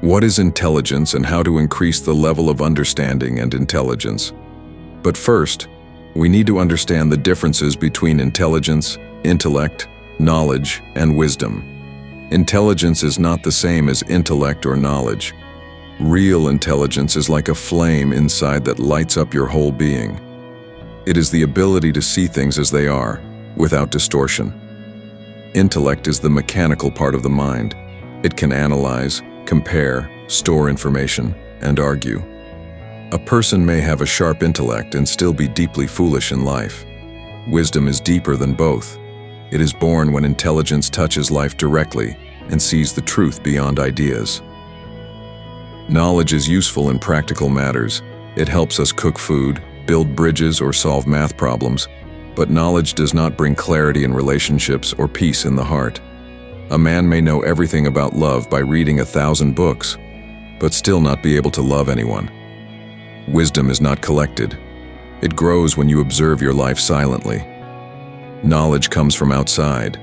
What is intelligence and how to increase the level of understanding and intelligence? But first, we need to understand the differences between intelligence, intellect, knowledge, and wisdom. Intelligence is not the same as intellect or knowledge. Real intelligence is like a flame inside that lights up your whole being. It is the ability to see things as they are, without distortion. Intellect is the mechanical part of the mind. It can analyze, compare, store information, and argue. A person may have a sharp intellect and still be deeply foolish in life. Wisdom is deeper than both. It is born when intelligence touches life directly and sees the truth beyond ideas. Knowledge is useful in practical matters. It helps us cook food, build bridges, or solve math problems. But knowledge does not bring clarity in relationships or peace in the heart. A man may know everything about love by reading 1,000 books, but still not be able to love anyone. Wisdom is not collected. It grows when you observe your life silently. Knowledge comes from outside: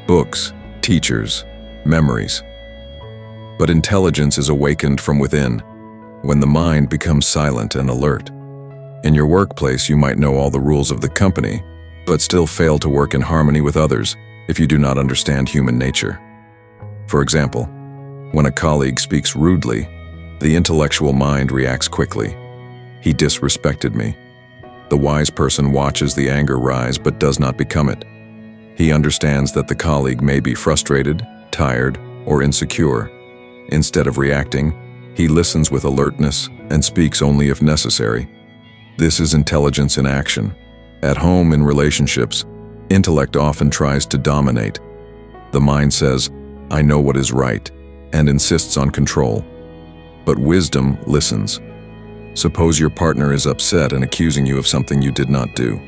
books, teachers, memories. But intelligence is awakened from within, when the mind becomes silent and alert. In your workplace, you might know all the rules of the company, but still fail to work in harmony with others if you do not understand human nature. For example, when a colleague speaks rudely, the intellectual mind reacts quickly. He disrespected me. The wise person watches the anger rise but does not become it. He understands that the colleague may be frustrated, tired, or insecure. Instead of reacting, he listens with alertness and speaks only if necessary. This is intelligence in action. At home, in relationships, intellect often tries to dominate. The mind says, "I know what is right," and insists on control. But wisdom listens. Suppose your partner is upset and accusing you of something you did not do.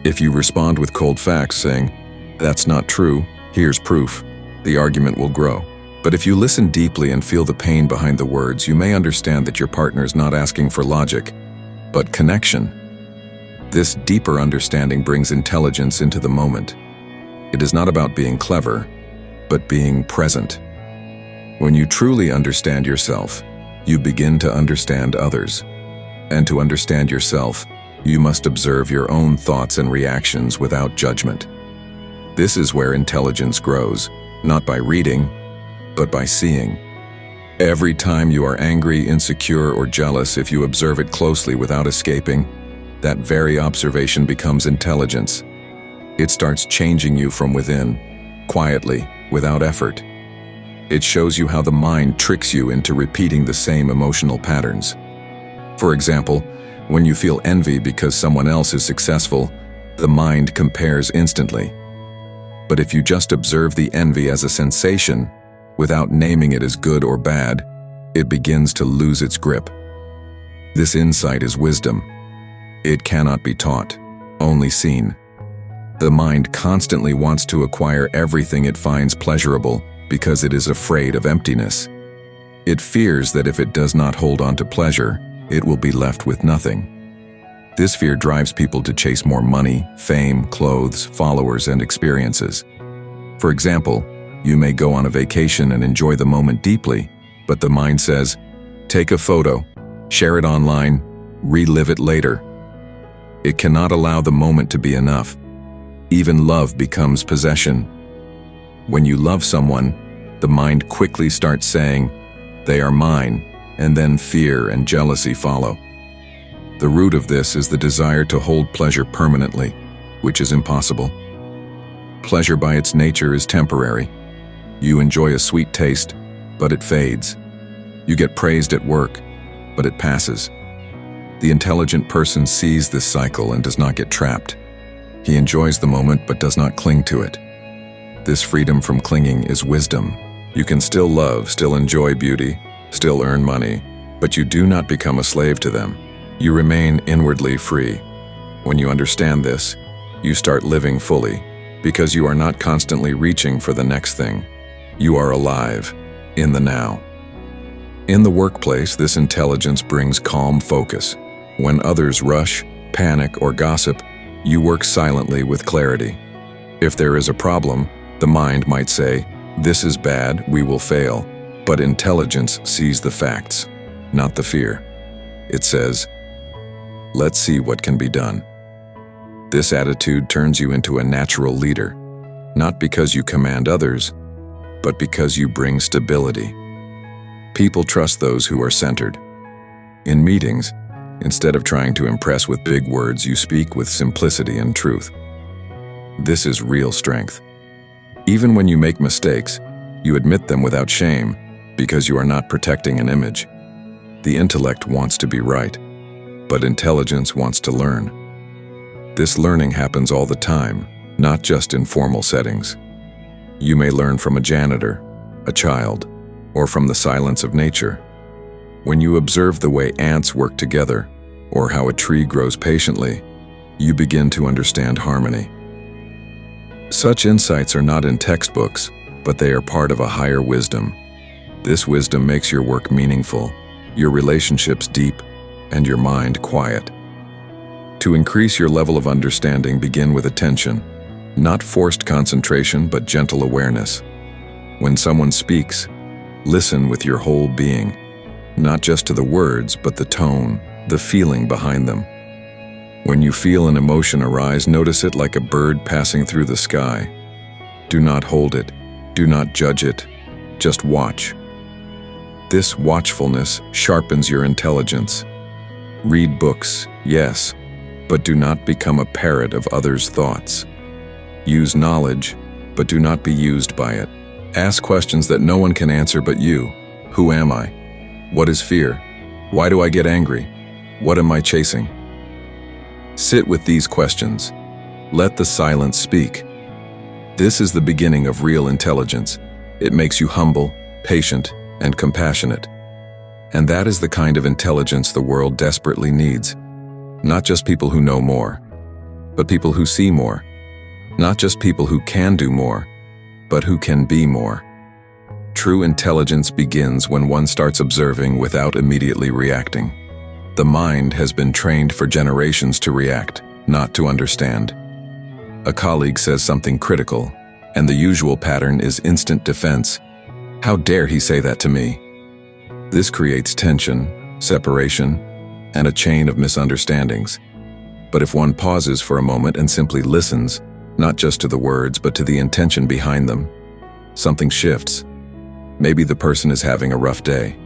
If you respond with cold facts saying, "That's not true, here's proof," the argument will grow. But if you listen deeply and feel the pain behind the words, you may understand that your partner is not asking for logic, but connection. This deeper understanding brings intelligence into the moment. It is not about being clever, but being present. When you truly understand yourself, you begin to understand others. And to understand yourself, you must observe your own thoughts and reactions without judgment. This is where intelligence grows, not by reading, but by seeing. Every time you are angry, insecure, or jealous, if you observe it closely without escaping, that very observation becomes intelligence. It starts changing you from within, quietly, without effort. It shows you how the mind tricks you into repeating the same emotional patterns. For example, when you feel envy because someone else is successful, the mind compares instantly. But if you just observe the envy as a sensation, without naming it as good or bad, it begins to lose its grip. This insight is wisdom. It cannot be taught, only seen. The mind constantly wants to acquire everything it finds pleasurable because it is afraid of emptiness. It fears that if it does not hold on to pleasure, it will be left with nothing. This fear drives people to chase more money, fame, clothes, followers, and experiences. For example, you may go on a vacation and enjoy the moment deeply, but the mind says, "Take a photo, share it online, relive it later." It cannot allow the moment to be enough. Even love becomes possession. When you love someone, the mind quickly starts saying, "They are mine," and then fear and jealousy follow. The root of this is the desire to hold pleasure permanently, which is impossible. Pleasure by its nature is temporary. You enjoy a sweet taste, but it fades. You get praised at work, but it passes. The intelligent person sees this cycle and does not get trapped. He enjoys the moment but does not cling to it. This freedom from clinging is wisdom. You can still love, still enjoy beauty, still earn money, but you do not become a slave to them. You remain inwardly free. When you understand this, you start living fully, because you are not constantly reaching for the next thing. You are alive, in the now. In the workplace, this intelligence brings calm focus. When others rush, panic, or gossip, you work silently with clarity. If there is a problem, the mind might say, "This is bad, we will fail." But intelligence sees the facts, not the fear. It says, "Let's see what can be done." This attitude turns you into a natural leader, not because you command others, but because you bring stability. People trust those who are centered. In meetings, instead of trying to impress with big words, you speak with simplicity and truth. This is real strength. Even when you make mistakes, you admit them without shame, because you are not protecting an image. The intellect wants to be right, but intelligence wants to learn. This learning happens all the time, not just in formal settings. You may learn from a janitor, a child, or from the silence of nature. When you observe the way ants work together, or how a tree grows patiently, you begin to understand harmony. Such insights are not in textbooks, but they are part of a higher wisdom. This wisdom makes your work meaningful, your relationships deep, and your mind quiet. To increase your level of understanding, begin with attention, not forced concentration, but gentle awareness. When someone speaks, listen with your whole being, not just to the words, but the tone, the feeling behind them. When you feel an emotion arise, notice it like a bird passing through the sky. Do not hold it, do not judge it, just watch. This watchfulness sharpens your intelligence. Read books, yes, but do not become a parrot of others' thoughts. Use knowledge, but do not be used by it. Ask questions that no one can answer but you. Who am I? What is fear? Why do I get angry? What am I chasing? Sit with these questions. Let the silence speak. This is the beginning of real intelligence. It makes you humble, patient, and compassionate. And that is the kind of intelligence the world desperately needs. Not just people who know more, but people who see more. Not just people who can do more, but who can be more. True intelligence begins when one starts observing without immediately reacting. The mind has been trained for generations to react, not to understand. A colleague says something critical, and the usual pattern is instant defense. How dare he say that to me? This creates tension, separation, and a chain of misunderstandings. But if one pauses for a moment and simply listens, not just to the words, but to the intention behind them, something shifts. Maybe the person is having a rough day.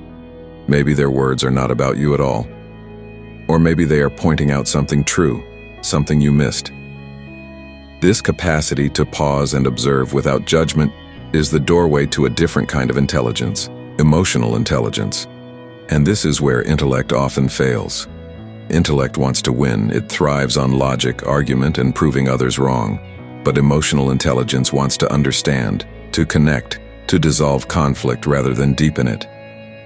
Maybe their words are not about you at all. Or maybe they are pointing out something true, something you missed. This capacity to pause and observe without judgment is the doorway to a different kind of intelligence, emotional intelligence. And this is where intellect often fails. Intellect wants to win. It thrives on logic, argument, and proving others wrong. But emotional intelligence wants to understand, to connect, to dissolve conflict rather than deepen it.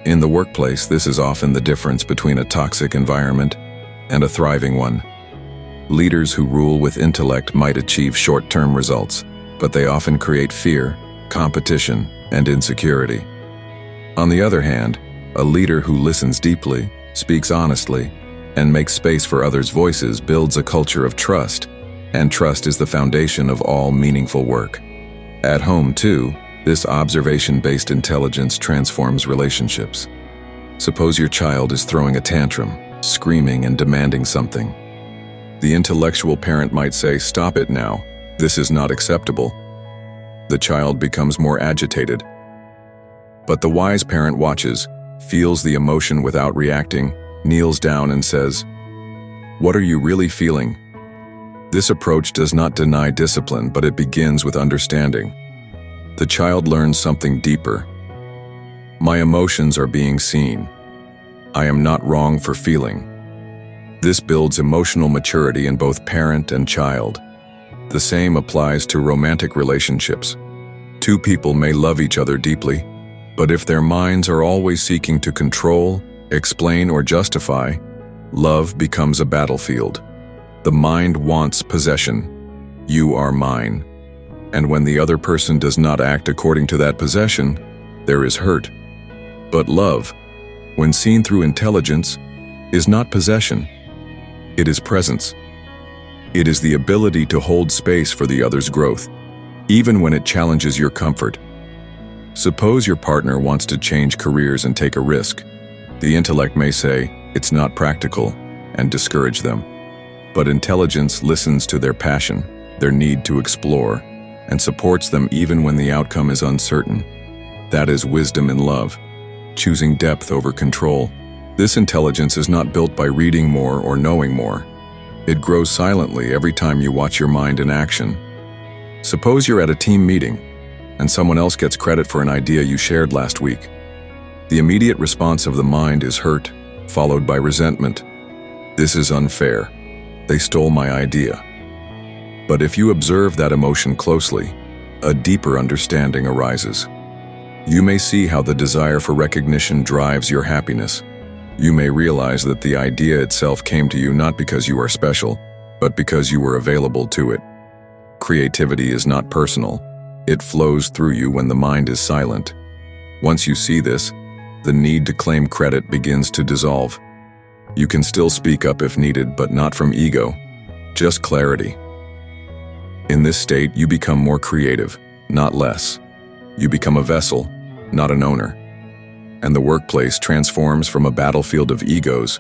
In the workplace, this is often the difference between a toxic environment and a thriving one. Leaders who rule with intellect might achieve short-term results, but they often create fear, competition, and insecurity. On the other hand, a leader who listens deeply, speaks honestly, and makes space for others' voices builds a culture of trust, and trust is the foundation of all meaningful work. At home, too, this observation-based intelligence transforms relationships. Suppose your child is throwing a tantrum, screaming and demanding something. The intellectual parent might say, "Stop it now. This is not acceptable." The child becomes more agitated. But the wise parent watches, feels the emotion without reacting, kneels down and says, "What are you really feeling?" This approach does not deny discipline, but it begins with understanding. The child learns something deeper. My emotions are being seen. I am not wrong for feeling. This builds emotional maturity in both parent and child. The same applies to romantic relationships. Two people may love each other deeply, but if their minds are always seeking to control, explain, or justify, love becomes a battlefield. The mind wants possession. You are mine. And when the other person does not act according to that possession, there is hurt. But love, when seen through intelligence, is not possession. It is presence. It is the ability to hold space for the other's growth, even when it challenges your comfort. Suppose your partner wants to change careers and take a risk. The intellect may say, "It's not practical," and discourage them. But intelligence listens to their passion, their need to explore, and supports them even when the outcome is uncertain. That is wisdom in love, choosing depth over control. This intelligence is not built by reading more or knowing more. It grows silently every time you watch your mind in action. Suppose you're at a team meeting, and someone else gets credit for an idea you shared last week. The immediate response of the mind is hurt, followed by resentment. This is unfair. They stole my idea. But if you observe that emotion closely, a deeper understanding arises. You may see how the desire for recognition drives your happiness. You may realize that the idea itself came to you not because you are special, but because you were available to it. Creativity is not personal. It flows through you when the mind is silent. Once you see this, the need to claim credit begins to dissolve. You can still speak up if needed, but not from ego, just clarity. In this state, you become more creative, not less. You become a vessel, not an owner. And the workplace transforms from a battlefield of egos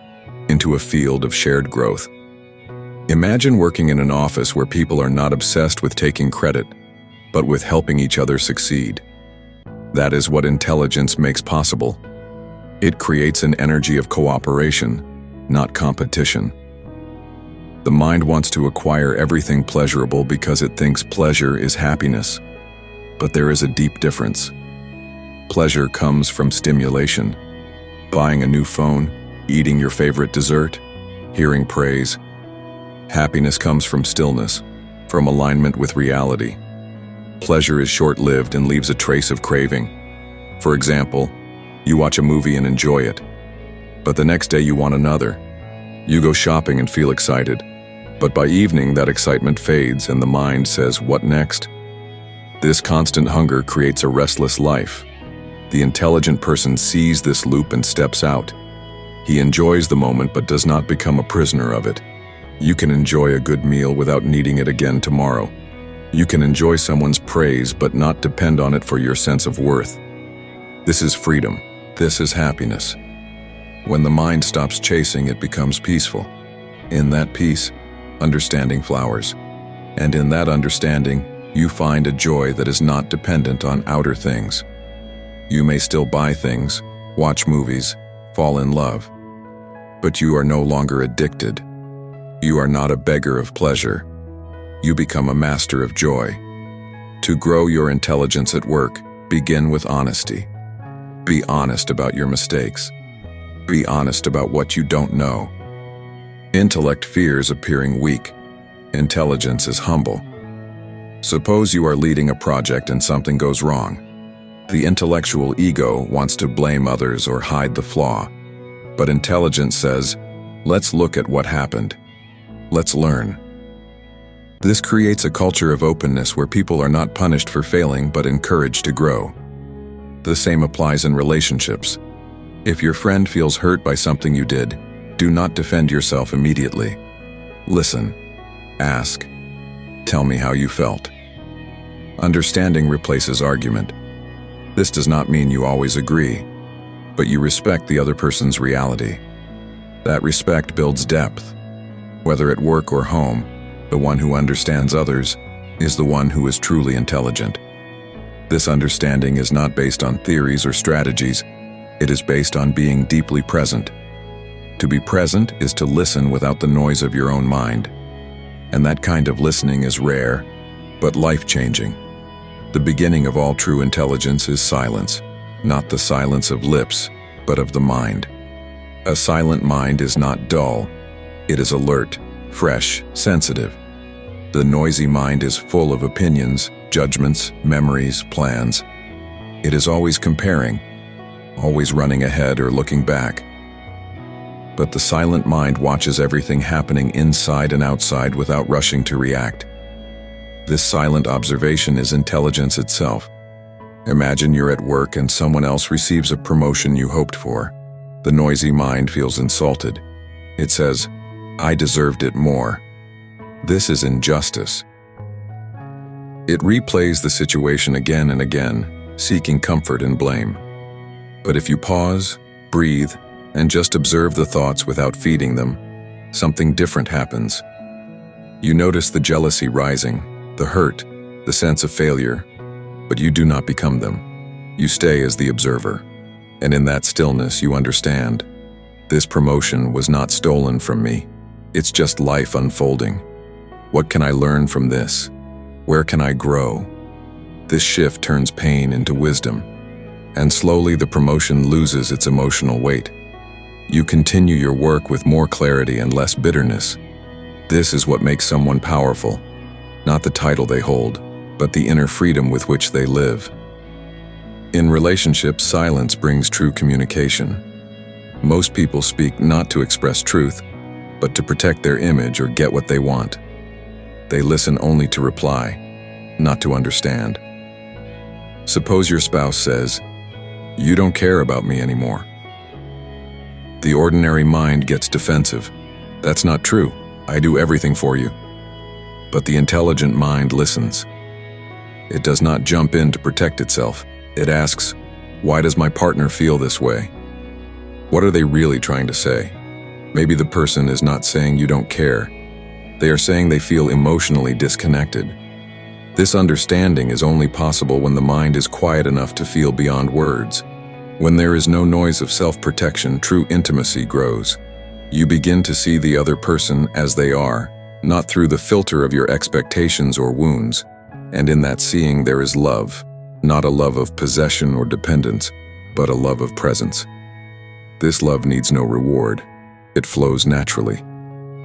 into a field of shared growth. Imagine working in an office where people are not obsessed with taking credit, but with helping each other succeed. That is what intelligence makes possible. It creates an energy of cooperation, not competition. The mind wants to acquire everything pleasurable because it thinks pleasure is happiness. But there is a deep difference. Pleasure comes from stimulation. Buying a new phone, eating your favorite dessert, hearing praise. Happiness comes from stillness, from alignment with reality. Pleasure is short-lived and leaves a trace of craving. For example, you watch a movie and enjoy it, but the next day you want another. You go shopping and feel excited, but by evening that excitement fades and the mind says, "What next?" This constant hunger creates a restless life. The intelligent person sees this loop and steps out. He enjoys the moment but does not become a prisoner of it. You can enjoy a good meal without needing it again tomorrow. You can enjoy someone's praise but not depend on it for your sense of worth. This is freedom. This is happiness. When the mind stops chasing, it becomes peaceful. In that peace, understanding flowers. And in that understanding, you find a joy that is not dependent on outer things. You may still buy things, watch movies, fall in love. But you are no longer addicted. You are not a beggar of pleasure. You become a master of joy. To grow your intelligence at work, begin with honesty. Be honest about your mistakes. Be honest about what you don't know. Intellect fears appearing weak. Intelligence is humble. Suppose you are leading a project and something goes wrong. The intellectual ego wants to blame others or hide the flaw. But intelligence says, "Let's look at what happened. Let's learn." This creates a culture of openness where people are not punished for failing but encouraged to grow. The same applies in relationships. If your friend feels hurt by something you did, do not defend yourself immediately. Listen. Ask. Tell me how you felt. Understanding replaces argument. This does not mean you always agree, but you respect the other person's reality. That respect builds depth. Whether at work or home, the one who understands others is the one who is truly intelligent. This understanding is not based on theories or strategies. It is based on being deeply present. To be present is to listen without the noise of your own mind. And that kind of listening is rare, but life-changing. The beginning of all true intelligence is silence, not the silence of lips, but of the mind. A silent mind is not dull. It is alert, fresh, sensitive. The noisy mind is full of opinions, judgments, memories, plans. It is always comparing, always running ahead or looking back. But the silent mind watches everything happening inside and outside without rushing to react. This silent observation is intelligence itself. Imagine you're at work and someone else receives a promotion you hoped for. The noisy mind feels insulted. It says, "I deserved it more." This is injustice. It replays the situation again and again, seeking comfort and blame. But if you pause, breathe, and just observe the thoughts without feeding them, something different happens. You notice the jealousy rising, the hurt, the sense of failure, but you do not become them. You stay as the observer. And in that stillness you understand, this promotion was not stolen from me. It's just life unfolding. What can I learn from this? Where can I grow? This shift turns pain into wisdom, and slowly the promotion loses its emotional weight. You continue your work with more clarity and less bitterness. This is what makes someone powerful, not the title they hold, but the inner freedom with which they live. In relationships, silence brings true communication. Most people speak not to express truth, but to protect their image or get what they want. They listen only to reply, not to understand. Suppose your spouse says, "You don't care about me anymore." The ordinary mind gets defensive. "That's not true. I do everything for you." But the intelligent mind listens. It does not jump in to protect itself. It asks, "Why does my partner feel this way? What are they really trying to say?" Maybe the person is not saying you don't care. They are saying they feel emotionally disconnected. This understanding is only possible when the mind is quiet enough to feel beyond words. When there is no noise of self-protection, true intimacy grows. You begin to see the other person as they are, not through the filter of your expectations or wounds. And in that seeing there is love, not a love of possession or dependence, but a love of presence. This love needs no reward. It flows naturally.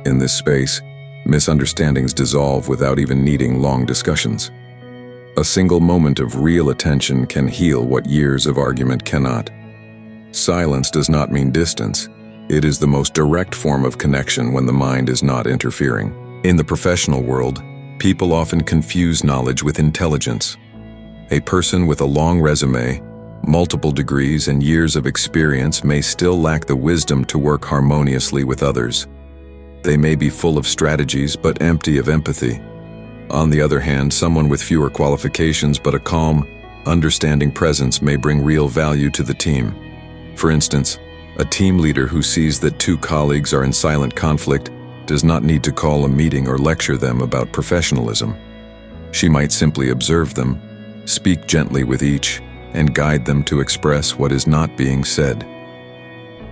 In this space, misunderstandings dissolve without even needing long discussions. A single moment of real attention can heal what years of argument cannot. Silence does not mean distance. It is the most direct form of connection when the mind is not interfering. In the professional world, people often confuse knowledge with intelligence. A person with a long resume, multiple degrees, and years of experience may still lack the wisdom to work harmoniously with others. They may be full of strategies but empty of empathy. On the other hand, someone with fewer qualifications but a calm, understanding presence may bring real value to the team. For instance, a team leader who sees that two colleagues are in silent conflict does not need to call a meeting or lecture them about professionalism. She might simply observe them, speak gently with each, and guide them to express what is not being said.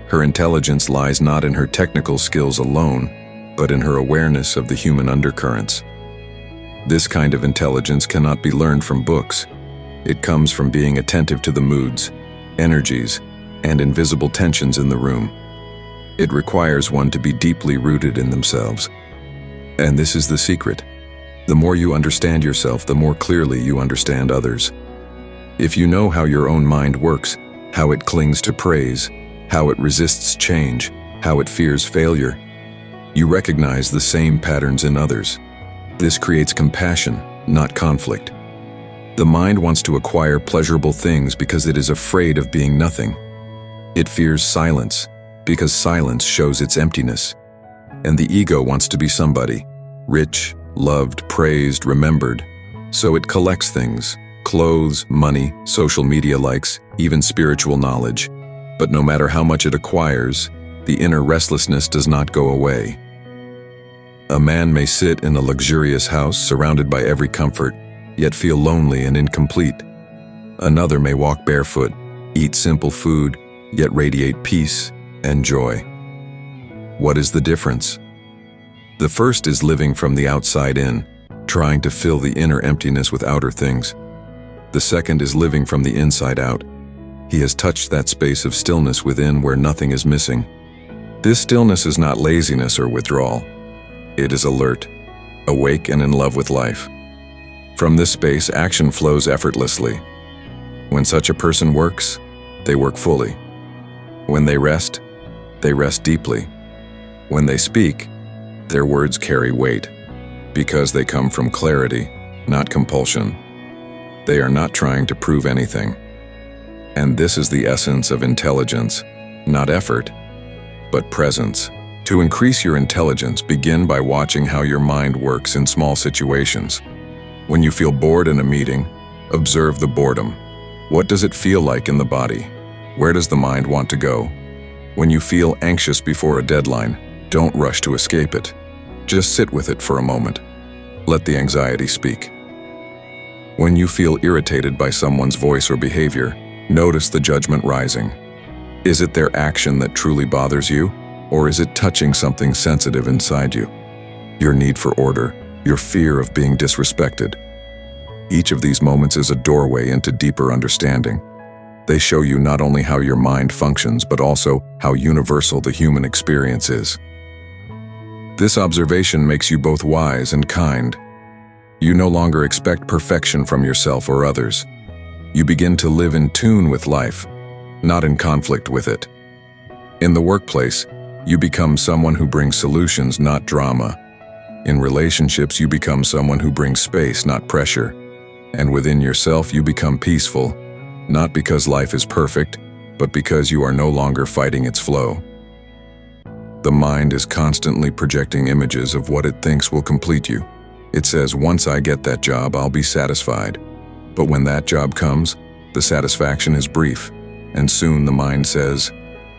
Her intelligence lies not in her technical skills alone, but in her awareness of the human undercurrents. This kind of intelligence cannot be learned from books. It comes from being attentive to the moods, energies, and invisible tensions in the room. It requires one to be deeply rooted in themselves. And this is the secret. The more you understand yourself, the more clearly you understand others. If you know how your own mind works, how it clings to praise, how it resists change, how it fears failure, you recognize the same patterns in others. This creates compassion, not conflict. The mind wants to acquire pleasurable things because it is afraid of being nothing. It fears silence because silence shows its emptiness. And the ego wants to be somebody, rich, loved, praised, remembered. So it collects things, clothes, money, social media likes, even spiritual knowledge. But no matter how much it acquires, the inner restlessness does not go away. A man may sit in a luxurious house surrounded by every comfort, yet feel lonely and incomplete. Another may walk barefoot, eat simple food, yet radiate peace and joy. What is the difference? The first is living from the outside in, trying to fill the inner emptiness with outer things. The second is living from the inside out. He has touched that space of stillness within where nothing is missing. This stillness is not laziness or withdrawal. It is alert, awake, and in love with life. From this space, action flows effortlessly. When such a person works, they work fully. When they rest deeply. When they speak, their words carry weight, because they come from clarity, not compulsion. They are not trying to prove anything. And this is the essence of intelligence, not effort, but presence. To increase your intelligence, begin by watching how your mind works in small situations. When you feel bored in a meeting, observe the boredom. What does it feel like in the body? Where does the mind want to go? When you feel anxious before a deadline, don't rush to escape it. Just sit with it for a moment. Let the anxiety speak. When you feel irritated by someone's voice or behavior, notice the judgment rising. Is it their action that truly bothers you, or is it touching something sensitive inside you? Your need for order, your fear of being disrespected. Each of these moments is a doorway into deeper understanding. They show you not only how your mind functions, but also how universal the human experience is. This observation makes you both wise and kind. You no longer expect perfection from yourself or others. You begin to live in tune with life, not in conflict with it. In the workplace, you become someone who brings solutions, not drama. In relationships, you become someone who brings space, not pressure. And within yourself, you become peaceful, not because life is perfect, but because you are no longer fighting its flow. The mind is constantly projecting images of what it thinks will complete you. It says, once I get that job, I'll be satisfied. But when that job comes, the satisfaction is brief, and soon the mind says,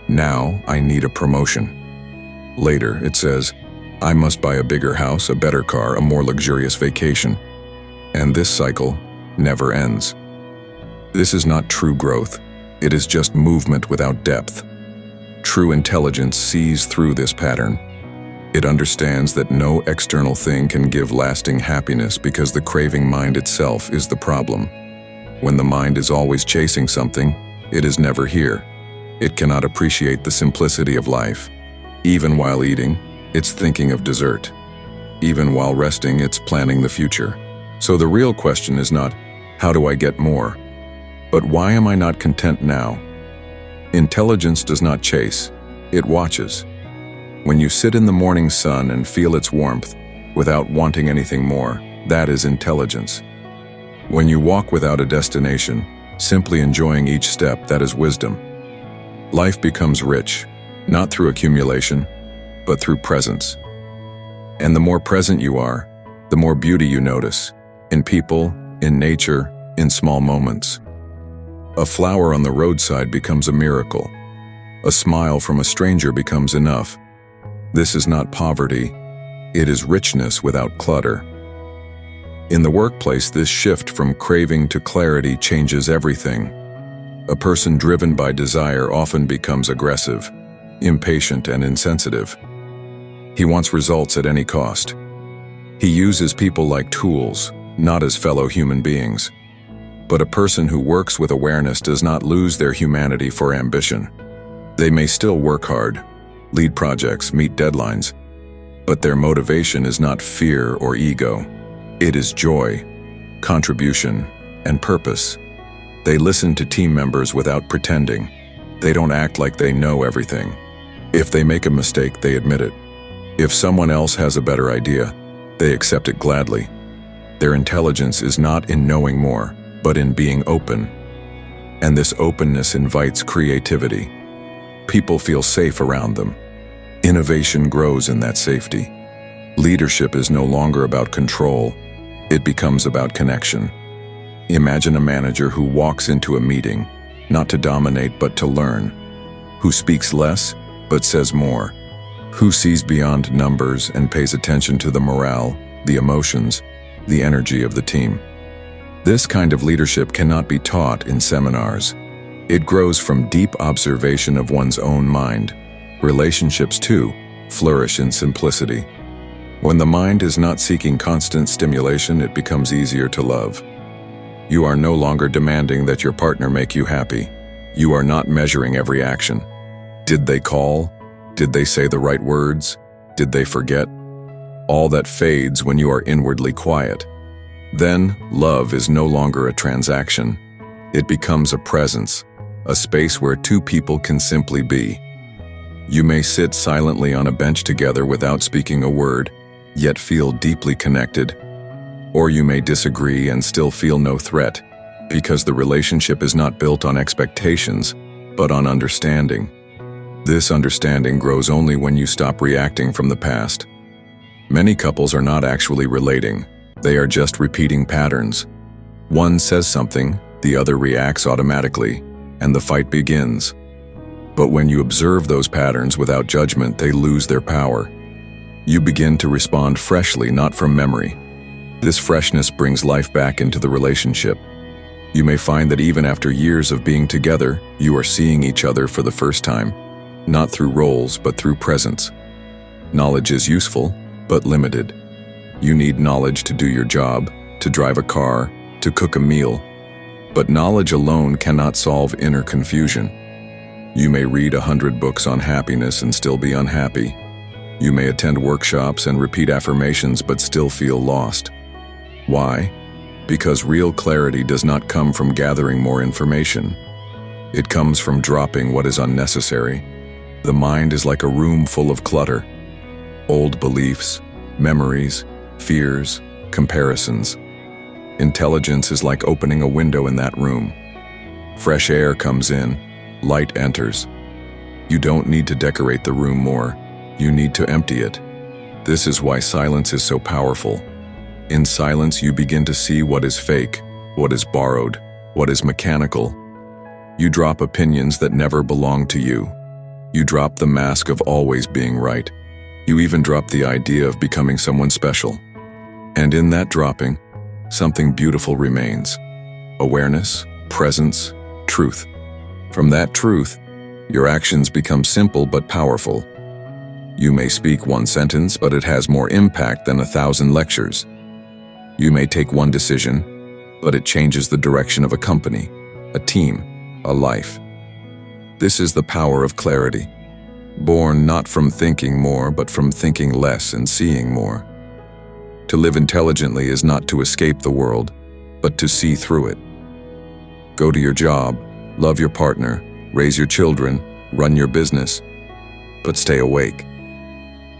now I need a promotion. Later, it says, I must buy a bigger house, a better car, a more luxurious vacation. And this cycle never ends. This is not true growth. It is just movement without depth. True intelligence sees through this pattern. It understands that no external thing can give lasting happiness because the craving mind itself is the problem. When the mind is always chasing something, it is never here. It cannot appreciate the simplicity of life. Even while eating, it's thinking of dessert. Even while resting, it's planning the future. So the real question is not, how do I get more? But why am I not content now? Intelligence does not chase, it watches. When you sit in the morning sun and feel its warmth, without wanting anything more, that is intelligence. When you walk without a destination, simply enjoying each step, that is wisdom. Life becomes rich, not through accumulation, but through presence. And the more present you are, the more beauty you notice, in people, in nature, in small moments. A flower on the roadside becomes a miracle. A smile from a stranger becomes enough. This is not poverty, it is richness without clutter. In the workplace, this shift from craving to clarity changes everything. A person driven by desire often becomes aggressive, impatient, and insensitive. He wants results at any cost. He uses people like tools, not as fellow human beings. But a person who works with awareness does not lose their humanity for ambition. They may still work hard, lead projects, meet deadlines, but their motivation is not fear or ego. It is joy, contribution, and purpose. They listen to team members without pretending. They don't act like they know everything. If they make a mistake, they admit it. If someone else has a better idea, they accept it gladly. Their intelligence is not in knowing more, but in being open. And this openness invites creativity. People feel safe around them. Innovation grows in that safety. Leadership is no longer about control. It becomes about connection. Imagine a manager who walks into a meeting, not to dominate but to learn, who speaks less but says more, who sees beyond numbers and pays attention to the morale, the emotions, the energy of the team. This kind of leadership cannot be taught in seminars. It grows from deep observation of one's own mind. Relationships, too, flourish in simplicity. When the mind is not seeking constant stimulation, it becomes easier to love. You are no longer demanding that your partner make you happy. You are not measuring every action. Did they call? Did they say the right words? Did they forget? All that fades when you are inwardly quiet. Then, love is no longer a transaction. It becomes a presence, a space where two people can simply be. You may sit silently on a bench together without speaking a word, yet feel deeply connected. Or you may disagree and still feel no threat, because the relationship is not built on expectations, but on understanding. This understanding grows only when you stop reacting from the past. Many couples are not actually relating. They are just repeating patterns. One says something, The other reacts automatically, and the fight begins. But when you observe those patterns without judgment, they lose their power. You begin to respond freshly, not from memory. This freshness brings life back into the relationship. You may find that even after years of being together, you are seeing each other for the first time, not through roles, but through presence. Knowledge is useful, but limited. You need knowledge to do your job, to drive a car, to cook a meal. But knowledge alone cannot solve inner confusion. You may read 100 books on happiness and still be unhappy. You may attend workshops and repeat affirmations but still feel lost. Why? Because real clarity does not come from gathering more information. It comes from dropping what is unnecessary. The mind is like a room full of clutter. Old beliefs, memories, fears, comparisons. Intelligence is like opening a window in that room. Fresh air comes in, light enters. You don't need to decorate the room more. You need to empty it. This is why silence is so powerful. In silence, you begin to see what is fake, what is borrowed, what is mechanical. You drop opinions that never belong to you. You drop the mask of always being right. You even drop the idea of becoming someone special. And in that dropping, something beautiful remains. Awareness, presence, truth. From that truth, your actions become simple but powerful. You may speak one sentence, but it has more impact than 1,000 lectures. You may take one decision, but it changes the direction of a company, a team, a life. This is the power of clarity, born not from thinking more, but from thinking less and seeing more. To live intelligently is not to escape the world, but to see through it. Go to your job, love your partner, raise your children, run your business, but stay awake.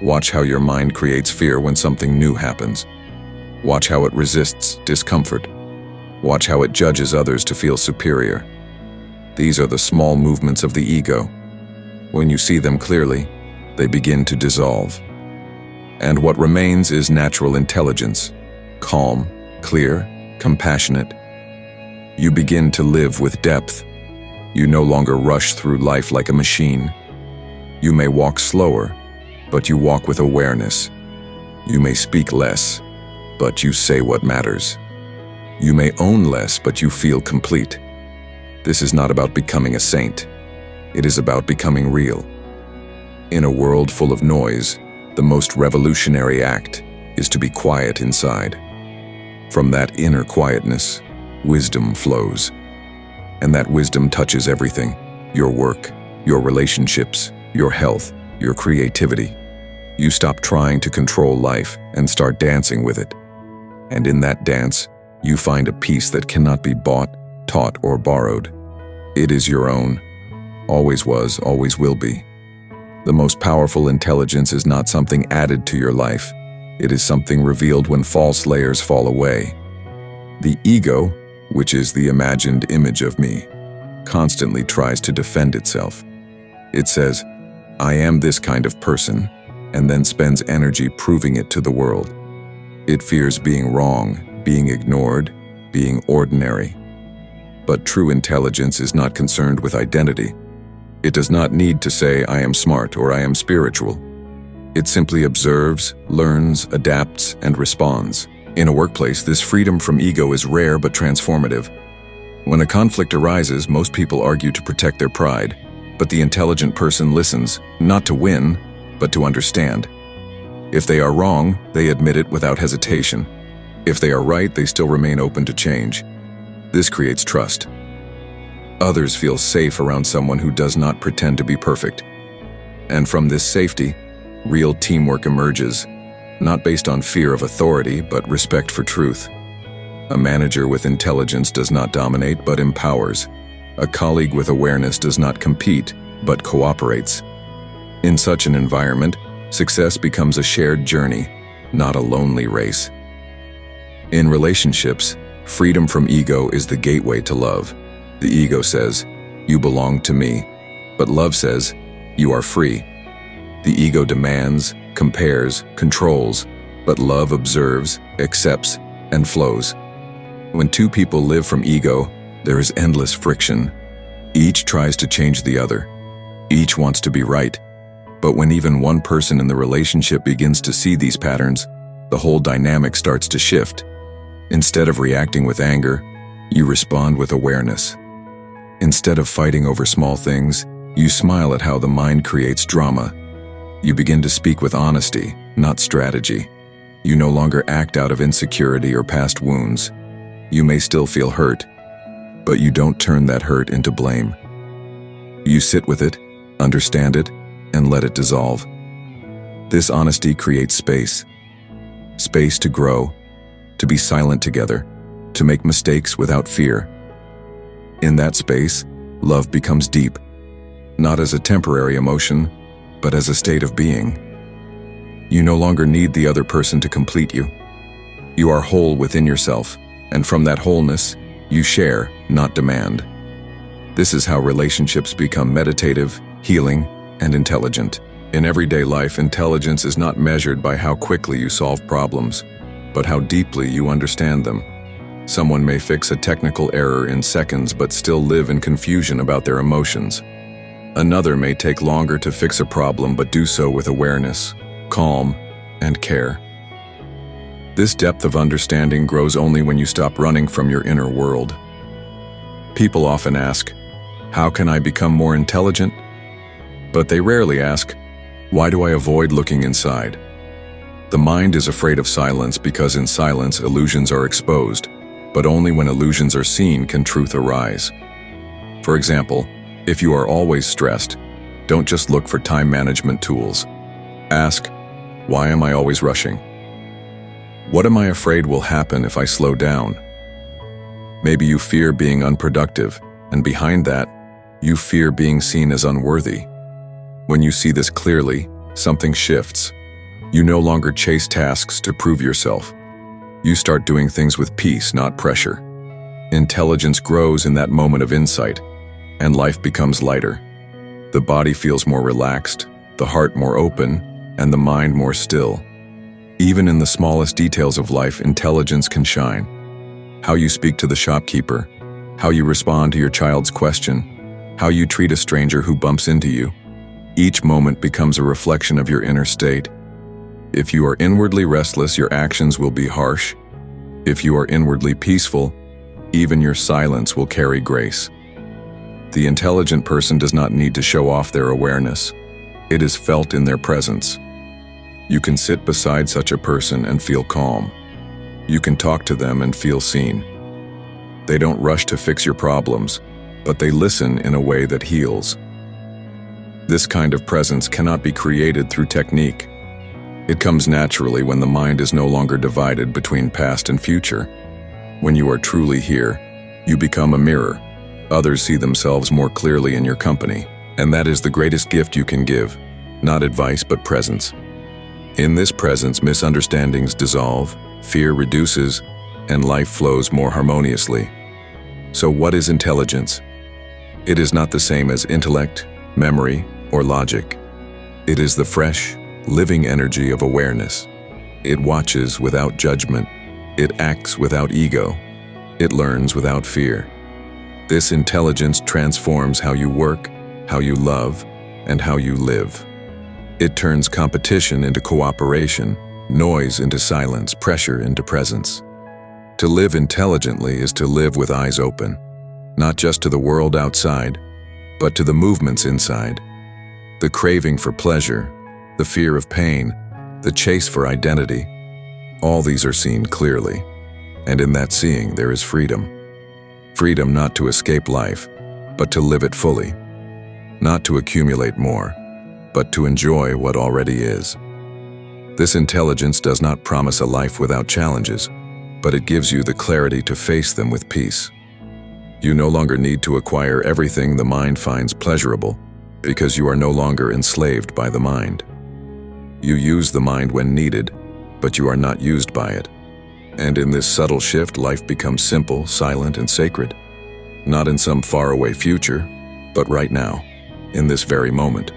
Watch how your mind creates fear when something new happens. Watch how it resists discomfort. Watch how it judges others to feel superior. These are the small movements of the ego. When you see them clearly, they begin to dissolve. And what remains is natural intelligence, calm, clear, compassionate. You begin to live with depth. You no longer rush through life like a machine. You may walk slower, but you walk with awareness. You may speak less, but you say what matters. You may own less, but you feel complete. This is not about becoming a saint. It is about becoming real. In a world full of noise, the most revolutionary act is to be quiet inside. From that inner quietness, wisdom flows. And that wisdom touches everything: your work, your relationships, your health, your creativity. You stop trying to control life and start dancing with it. And in that dance, you find a peace that cannot be bought, taught, or borrowed. It is your own. Always was, always will be. The most powerful intelligence is not something added to your life. It is something revealed when false layers fall away. The ego, which is the imagined image of me, constantly tries to defend itself. It says, "I am this kind of person," and then spends energy proving it to the world. It fears being wrong, being ignored, being ordinary. But true intelligence is not concerned with identity. It does not need to say, "I am smart" or "I am spiritual." It simply observes, learns, adapts, and responds. In a workplace, this freedom from ego is rare but transformative. When a conflict arises, most people argue to protect their pride, but the intelligent person listens, not to win, but to understand. If they are wrong, they admit it without hesitation. If they are right, they still remain open to change. This creates trust. Others feel safe around someone who does not pretend to be perfect. And from this safety, real teamwork emerges, not based on fear of authority, but respect for truth. A manager with intelligence does not dominate, but empowers. A colleague with awareness does not compete, but cooperates. In such an environment, success becomes a shared journey, not a lonely race. In relationships, freedom from ego is the gateway to love. The ego says, "You belong to me," but love says, "You are free." The ego demands, compares, controls, but love observes, accepts, and flows. When two people live from ego, There is endless friction. Each tries to change the other. Each wants to be right. But when even one person in the relationship begins to see these patterns, the whole dynamic starts to shift. Instead of reacting with anger, you respond with awareness. Instead of fighting over small things, you smile at how the mind creates drama. You begin to speak with honesty, not strategy. You no longer act out of insecurity or past wounds. You may still feel hurt, but you don't turn that hurt into blame. You sit with it, understand it, and let it dissolve. This honesty creates space. Space to grow, to be silent together, to make mistakes without fear. In that space, love becomes deep, not as a temporary emotion, but as a state of being. You no longer need the other person to complete you. You are whole within yourself, and from that wholeness, you share, not demand. This is how relationships become meditative, healing, and intelligent. In everyday life, intelligence is not measured by how quickly you solve problems, but how deeply you understand them. Someone may fix a technical error in seconds but still live in confusion about their emotions. Another may take longer to fix a problem but do so with awareness, calm, and care. This depth of understanding grows only when you stop running from your inner world. People often ask, "How can I become more intelligent?" But they rarely ask, "Why do I avoid looking inside?" The mind is afraid of silence because in silence illusions are exposed, but only when illusions are seen can truth arise. For example, if you are always stressed, don't just look for time management tools. Ask, "Why am I always rushing? What am I afraid will happen if I slow down?" Maybe you fear being unproductive, and behind that, you fear being seen as unworthy. When you see this clearly, something shifts. You no longer chase tasks to prove yourself. You start doing things with peace, not pressure. Intelligence grows in that moment of insight, and life becomes lighter. The body feels more relaxed, the heart more open, and the mind more still. Even in the smallest details of life, intelligence can shine. How you speak to the shopkeeper, how you respond to your child's question, how you treat a stranger who bumps into you. Each moment becomes a reflection of your inner state. If you are inwardly restless, your actions will be harsh. If you are inwardly peaceful, even your silence will carry grace. The intelligent person does not need to show off their awareness. It is felt in their presence. You can sit beside such a person and feel calm. You can talk to them and feel seen. They don't rush to fix your problems, but they listen in a way that heals. This kind of presence cannot be created through technique. It comes naturally when the mind is no longer divided between past and future. When you are truly here, you become a mirror. Others see themselves more clearly in your company, and that is the greatest gift you can give, not advice but presence. In this presence, misunderstandings dissolve, fear reduces, and life flows more harmoniously. So what is intelligence? It is not the same as intellect, memory, or logic. It is the fresh, living energy of awareness. It watches without judgment. It acts without ego. It learns without fear. This intelligence transforms how you work, how you love, and how you live. It turns competition into cooperation, noise into silence, pressure into presence. To live intelligently is to live with eyes open, not just to the world outside, but to the movements inside. The craving for pleasure, the fear of pain, the chase for identity, all these are seen clearly. And in that seeing there is freedom. Freedom not to escape life, but to live it fully. Not to accumulate more, but to enjoy what already is. This intelligence does not promise a life without challenges, but it gives you the clarity to face them with peace. You no longer need to acquire everything the mind finds pleasurable, because you are no longer enslaved by the mind. You use the mind when needed, but you are not used by it. And in this subtle shift, life becomes simple, silent, and sacred. Not in some faraway future, but right now, in this very moment.